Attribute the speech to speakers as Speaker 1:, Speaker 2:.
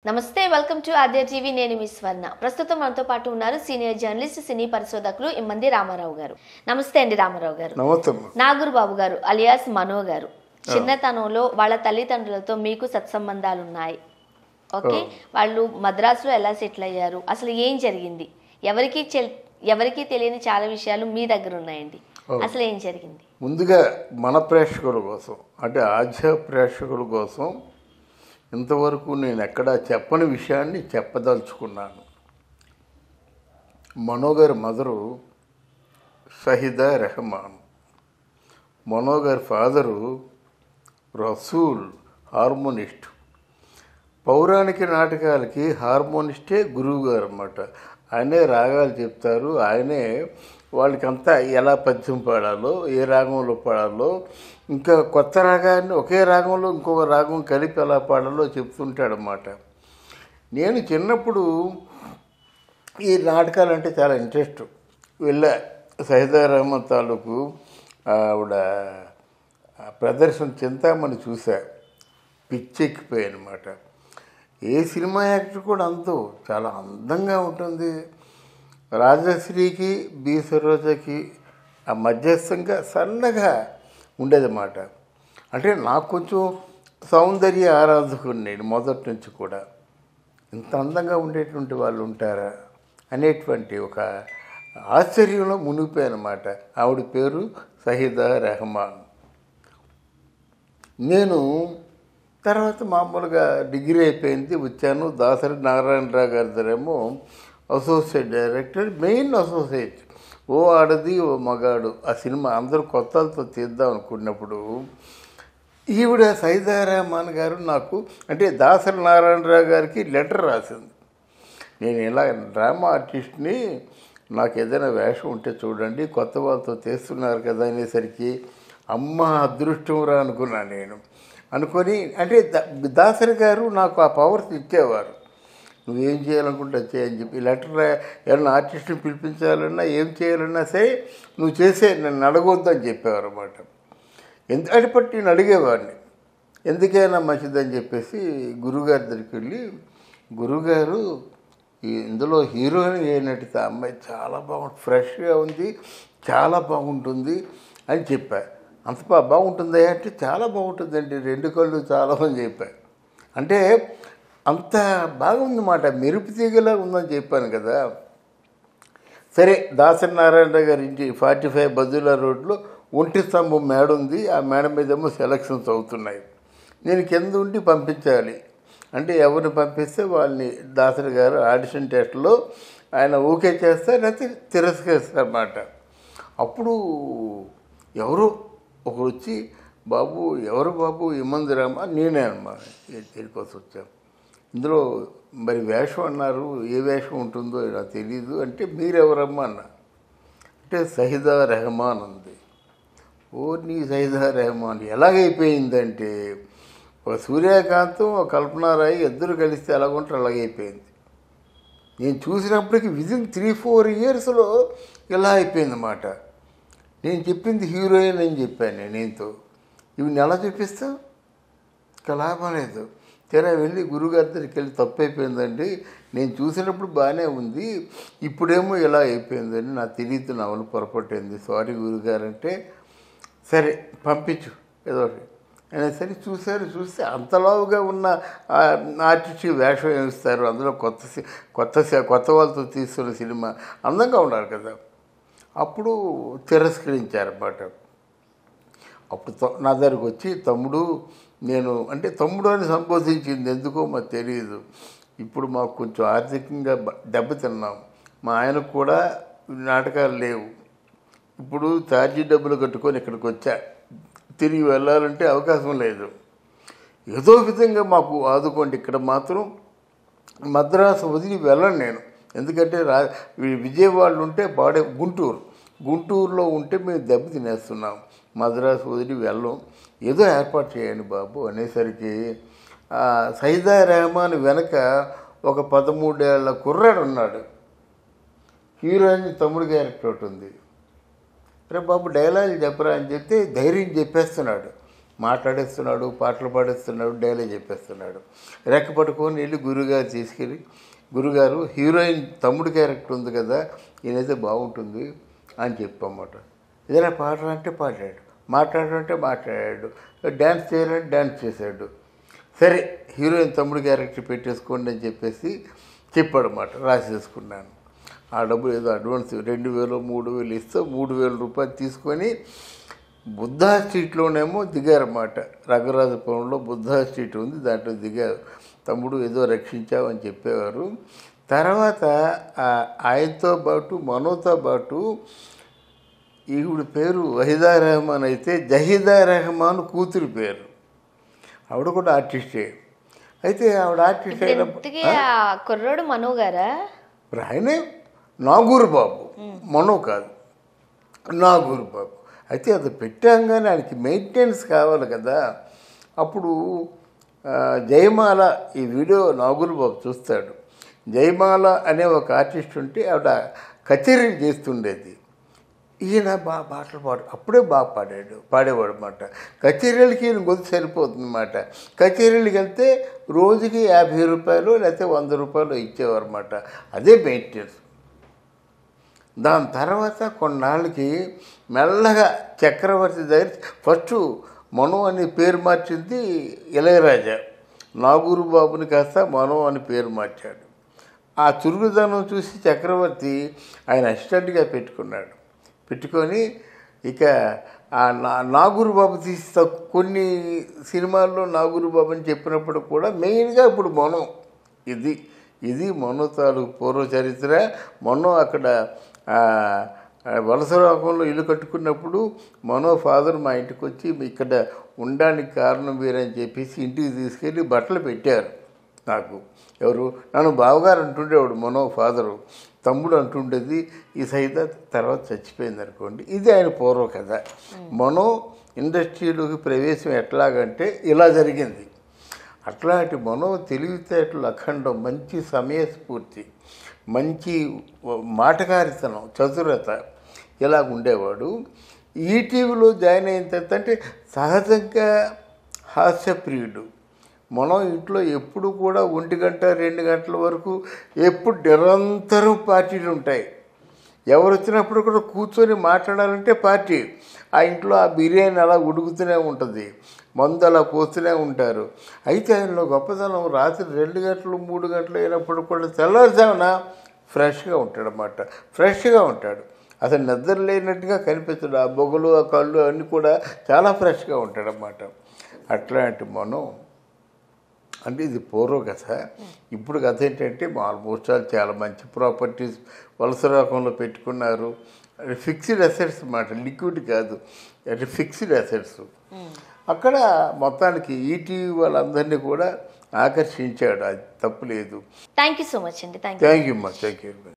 Speaker 1: నమస్తే welcome to Aadya TV నేను మీ స్వర్ణ ప్రస్తుతం మనతో పాటు ఉన్నారు సీనియర్ జర్నలిస్ట్ సినీ పరిశోధకులు ఇమ్మంది రామారావు గారు. నమస్తే అండి రామారావు గారు.
Speaker 2: నమస్తే.
Speaker 1: నాగూర్ బాబు గారు అలియాస్ మనో గారు చిన్నతనంలో వాళ్ళ తల్లిదండ్రులతో మీకు సత్సంబంధాలు ఉన్నాయి. ఓకే, వాళ్ళు మద్రాసులో ఎలా సెటిల్ అయ్యారు, అసలు ఏం జరిగింది, ఎవరికి తెలియని చాలా విషయాలు మీ దగ్గర ఉన్నాయండి. అసలు ఏం జరిగింది?
Speaker 2: ముందుగా మన ప్రేక్షకుల కోసం అంటే ఆధ్య ప్రేక్షకుల కోసం ఇంతవరకు నేను ఎక్కడా చెప్పని విషయాన్ని చెప్పదలుచుకున్నాను. మనో గారి మదరు షహీదా రెహమాన్, మనో గారి ఫాదరు రసూల్ హార్మోనిస్ట్. పౌరాణిక నాటకాలకి హార్మోనిస్టే గురువు గారు అన్నమాట. ఆయనే రాగాలు చెప్తారు, ఆయనే వాళ్ళకంతా ఎలా పద్యం పాడాలో, ఏ రాగంలో పాడాలో, ఇంకా కొత్త రాగాన్ని ఒకే రాగంలో ఇంకొక రాగం కలిపి ఎలా పాడాలో చెప్తుంటాడన్నమాట. నేను చిన్నప్పుడు ఈ నాటకాలంటే చాలా ఇంట్రెస్ట్. వెళ్ళా షహీదా రెహమాన్ తాలూకు ఆవిడ ప్రదర్శన చింతామణి చూసా, పిచ్చెక్కిపోయానమాట. ఏ సినిమా యాక్టర్ కూడా అంతో చాలా అందంగా ఉంటుంది. రాజశ్రీకి బి సరోజకి ఆ మధ్యస్థంగా సన్నగా ఉండేదన్నమాట. అంటే నాకు కొంచెం సౌందర్య ఆరాధకుడు నేను మొదటి నుంచి కూడా. ఇంత అందంగా ఉండేటువంటి వాళ్ళు ఉంటారా అనేటువంటి ఒక ఆశ్చర్యంలో మునిగిపోయానమాట. ఆవిడ పేరు షహీదా రెహమాన్. నేను తర్వాత మామూలుగా డిగ్రీ అయిపోయింది, వచ్చాను. దాసరి నారాయణరావు గారి దగ్గరేమో అసోసియేట్ డైరెక్టర్, మెయిన్ అసోసియేట్. ఓ ఆడది ఓ మగాడు ఆ సినిమా అందరూ కొత్తలతో తీద్దాం అనుకున్నప్పుడు ఈవిడ షహీదా రెహమాన్ గారు నాకు అంటే దాసరి నారాయణరావు గారికి లెటర్ రాసింది. నేను ఇలా డ్రామా ఆర్టిస్ట్ని, నాకు ఏదైనా వేషం ఉంటే చూడండి, కొత్త వాళ్ళతో తీస్తున్నారు కదా అనేసరికి అమ్మ అదృష్టం రా అనుకున్నాను నేను. అనుకొని అంటే దాసరి గారు నాకు ఆ పవర్స్ ఇచ్చేవారు. నువ్వేం చేయాలనుకుంటా చేయని చెప్పి లెటర్ ఏమన్నా ఆర్టిస్ట్ని పిలిపించాలన్నా ఏం చేయాలన్నా సరే నువ్వు చేసే, నన్ను అడగొద్దు అని చెప్పేవారు అన్నమాట. ఎందుకంటే బట్టి నేను అడిగేవాడిని, ఎందుకైనా మంచిదని చెప్పేసి గురువుగారి దగ్గరికి వెళ్ళి, గురువుగారు ఇందులో హీరోయిన్ అయినట్టు అమ్మాయి చాలా బాగుంటుంది, ఫ్రెష్గా ఉంది, చాలా బాగుంటుంది అని చెప్పా. అంత బాగుంటుందా అంటే చాలా బాగుంటుందండి, రెండు కళ్ళు చాలా అని చెప్పా. అంటే అంత బాగుందన్నమాట, మెరుపు తీగలా ఉందని చెప్పాను కదా. సరే, దాసరి నారాయణరావు గారి ఇంటి 45 బదుల రోడ్లో ఒంటి స్తంభం మేడ ఉంది. ఆ మేడ మీదేమో సెలక్షన్స్ అవుతున్నాయి. నేను కింద ఉండి పంపించాలి. అంటే ఎవరిని పంపిస్తే వాళ్ళని దాసరి గారు ఆడిషన్ టెస్ట్లో ఆయన ఓకే చేస్తారు, లేకపోతే తిరస్కరిస్తారన్నమాట. అప్పుడు ఎవరో ఒకరు వచ్చి, బాబు ఎవరు బాబు ఇమ్మంది రామా, నేనే అమ్మా కోసం వచ్చాను. ఇందులో మరి వేషం అన్నారు, ఏ వేషం ఉంటుందో నాకు తెలీదు అంటే మీరెవరమ్మా అన్న. అంటే షహీదా రెహమాన్ ఉంది. ఓ నీ షహీదా రెహమాన్ ఎలాగైపోయిందంటే ఒక సూర్యకాంతం ఒక కల్పనారాయి ఇద్దరు కలిస్తే ఎలాగుంటారు అలాగైపోయింది. నేను చూసినప్పటికీ విదిన్ 3-4 ఇయర్స్లో ఇలా అయిపోయిందన్నమాట. నేను చెప్పింది హీరోయిన్ అని చెప్పాను నేనేంతో, ఇవి ఎలా చూపిస్తావు, ఇంకా లాభం లేదు. తెరా వెళ్ళి గురుగారి దగ్గరికి వెళ్ళి తప్పు అయిపోయిందండి, నేను చూసినప్పుడు బాగానే ఉంది, ఇప్పుడేమో ఇలా అయిపోయిందండి, నాకు తెలియదు, నా వల్ల పొరపట్టింది, సారీ గురుగారు అంటే, సరే పంపించు ఏదో అయినా సరే. చూస్తే అంతలావుగా ఉన్న ఆర్టిస్ట్ వేషం వేస్తారు, అందులో కొత్త వాళ్ళతో తీస్తున్న సినిమా అందంగా ఉన్నారు కదా. అప్పుడు తిరస్కరించారన్నమాట. అప్పుడు నా దగ్గరకు వచ్చి, తమ్ముడు నేను అంటే తమ్ముడు అని సంబోధించింది ఎందుకో మాకు తెలియదు. ఇప్పుడు మాకు కొంచెం ఆర్థికంగా దెబ్బతిన్నాం, మా ఆయనకు కూడా నాటకాలు లేవు, ఇప్పుడు ఛార్జీ డబ్బులు కట్టుకొని ఇక్కడికి వచ్చా, తిరిగి వెళ్ళాలంటే అవకాశం లేదు, ఏదో విధంగా మాకు ఆదుకోండి. ఇక్కడ మాత్రం మద్రాసు వదిలి వెళ్ళను నేను, ఎందుకంటే విజయవాడలో ఉంటే గుంటూరులో ఉంటే మేము దెబ్బ తినేస్తున్నాం, మద్రాసు వదిలి వెళ్ళం, ఏదో ఏర్పాటు చేయండి బాబు అనేసరికి షహీదా రెహమాన్ వెనక ఒక 13 ఏళ్ల కుర్రాడు ఉన్నాడు, హీరోయిన్ తమ్ముడు క్యారెక్టర్ ఒకటి ఉంది. రే బాబు డైలాగులు చెప్పరా అని చెప్తే ధైర్యం చెప్పేస్తున్నాడు. మాట్లాడేస్తున్నాడు, పాటలు పాడేస్తున్నాడు, డైలాగ్ చెప్పేస్తున్నాడు. రెక్క పట్టుకొని వెళ్ళి గురుగారు తీసుకెళ్ళి, గురుగారు హీరోయిన్ తమ్ముడు క్యారెక్టర్ ఉంది కదా, ఈయనైతే బాగుంటుంది అని చెప్పమాట. ఏదైనా పాడాలంటే పాడాడు, మాట్లాడాలంటే మాట్లాడాడు, డ్యాన్స్ చేయాలంటే డ్యాన్స్ చేశాడు. సరే హీరోయిన్ తమ్ముడు క్యారెక్టర్ పెట్టేసుకోండి అని చెప్పేసి చెప్పాడన్నమాట. రాసేసుకున్నాను. ఆ డబ్బులు ఏదో అడ్వాన్స్ 2000 3000 ఇస్తే 3000 రూపాయలు తీసుకొని బుద్ధా స్ట్రీట్లోనేమో దిగారన్నమాట. రంగరాజపురంలో బుద్ధా స్ట్రీట్ ఉంది, దాంట్లో దిగారు. తమ్ముడు ఏదో రక్షించావని చెప్పేవారు. తర్వాత ఆయనతో పాటు మనోతో పాటు ఈవిడ పేరు వహీదా రెహమాన్ అయితే జహీదా రెహమాన్ కూతురు పేరు, ఆవిడ కూడా ఆర్టిస్టే. అయితే ఆవిడ ఆర్టిస్ట్ అయినప్పుడు
Speaker 1: కుర్రోడు మనో గారా?
Speaker 2: ఆయనే నాగూరు బాబు, మనో కాదు, నాగూరు బాబు. అయితే అది పెట్టాగానే ఆయనకి మెయింటెనెన్స్ కావాలి కదా. అప్పుడు జయమాల, ఈ వీడియో నాగూరు బాబు చూస్తాడు. జయమాల అనే ఒక ఆర్టిస్ట్ ఉంటే ఆవిడ కచేరీలు చేస్తుండేది. ఈయన బాగా పాటలు అప్పుడే బాగా పాడేవాడు అన్నమాట. కచేరీలకి ఈయన గొంతు సరిపోతుంది అన్నమాట. కచేరీలకు వెళ్తే రోజుకి 50 రూపాయలు లేకపోతే 100 రూపాయలు ఇచ్చేవారు అన్నమాట. అదే మెయింటెనెన్స్. దాని తర్వాత కొన్నాళ్ళకి మెల్లగా చక్రవర్తి దగ్గర ఫస్ట్ మనో అని పేరు మార్చింది ఇళయరాజా. నాగూరు బాబుని కాస్త మనో అని పేరు మార్చాడు. ఆ చురుకుదనం చూసి చక్రవర్తి ఆయన అసిస్టెంట్గా పెట్టుకొని ఇక ఆ నాగూరు బాబు తీసి కొన్ని సినిమాల్లో నాగూరు బాబు అని చెప్పినప్పుడు కూడా మెయిన్గా ఇప్పుడు మనో, ఇది మనో తాలూకు పూర్వ చరిత్ర. మనో అక్కడ వలసరాకంలో ఇల్లు కట్టుకున్నప్పుడు మనో ఫాదర్ మా ఇంటికి వచ్చి ఇక్కడ ఉండడానికి కారణం వేరని చెప్పేసి ఇంటికి తీసుకెళ్ళి బట్టలు పెట్టారు నాకు. ఎవరు? నన్ను బావగారు అంటుండేవాడు మనో ఫాదరు, తమ్ముడు అంటుండేది. ఈ సైత తర్వాత చచ్చిపోయింది అనుకోండి. ఇది ఆయన పూర్వ కథ. మనో ఇండస్ట్రీలోకి ప్రవేశం ఎట్లాగంటే ఇలా జరిగింది. అట్లాంటి మనో తెలివితేటలు అఖండం, మంచి సమయస్ఫూర్తి, మంచి మాటకారితనం, చతురత, ఇలా ఉండేవాడు. ఈటీవీలో జాయిన్ అయిన తర్వాత అంటే సహజంగా హాస్యప్రియుడు. మనం ఇంట్లో ఎప్పుడు కూడా 1 గంట 2 గంటల వరకు ఎప్పుడు నిరంతరం పార్టీలు ఉంటాయి. ఎవరు వచ్చినప్పుడు కూడా కూర్చొని మాట్లాడాలంటే పార్టీ. ఆ ఇంట్లో ఆ బిర్యానీ అలా ఉడుకుతూనే ఉంటుంది, మందు అలా పోస్తూనే ఉంటారు. అయితే ఆయనలో గొప్పతనం రాత్రి 2 గంటలు 3 గంటలు అయినప్పుడు కూడా తెల్లవారుజామున ఫ్రెష్గా ఉంటాడన్నమాట. ఫ్రెష్గా ఉంటాడు, అసలు నిద్ర లేనట్టుగా కనిపిస్తాడు. ఆ బొగలు, ఆ కళ్ళు అన్నీ కూడా చాలా ఫ్రెష్గా ఉంటాడన్నమాట. అట్లాంటి మనం అంటే ఇది పూర్వ కథ. ఇప్పుడు కథ ఏంటంటే ఆల్మోస్ట్ చాలా మంచి ప్రాపర్టీస్ వలసరాకంలో పెట్టుకున్నారు. ఫిక్స్డ్ అసెట్స్ అన్నమాట, లిక్విడ్ కాదు, అంటే ఫిక్స్డ్ అసెట్స్. అక్కడ మొత్తానికి ఈటీవీ వాళ్ళందరినీ కూడా ఆకర్షించాడు, అది తప్పు లేదు.
Speaker 1: థ్యాంక్ యూ సో మచ్ అండి.
Speaker 2: థ్యాంక్ యూ అమ్మా, థ్యాంక్ యూ.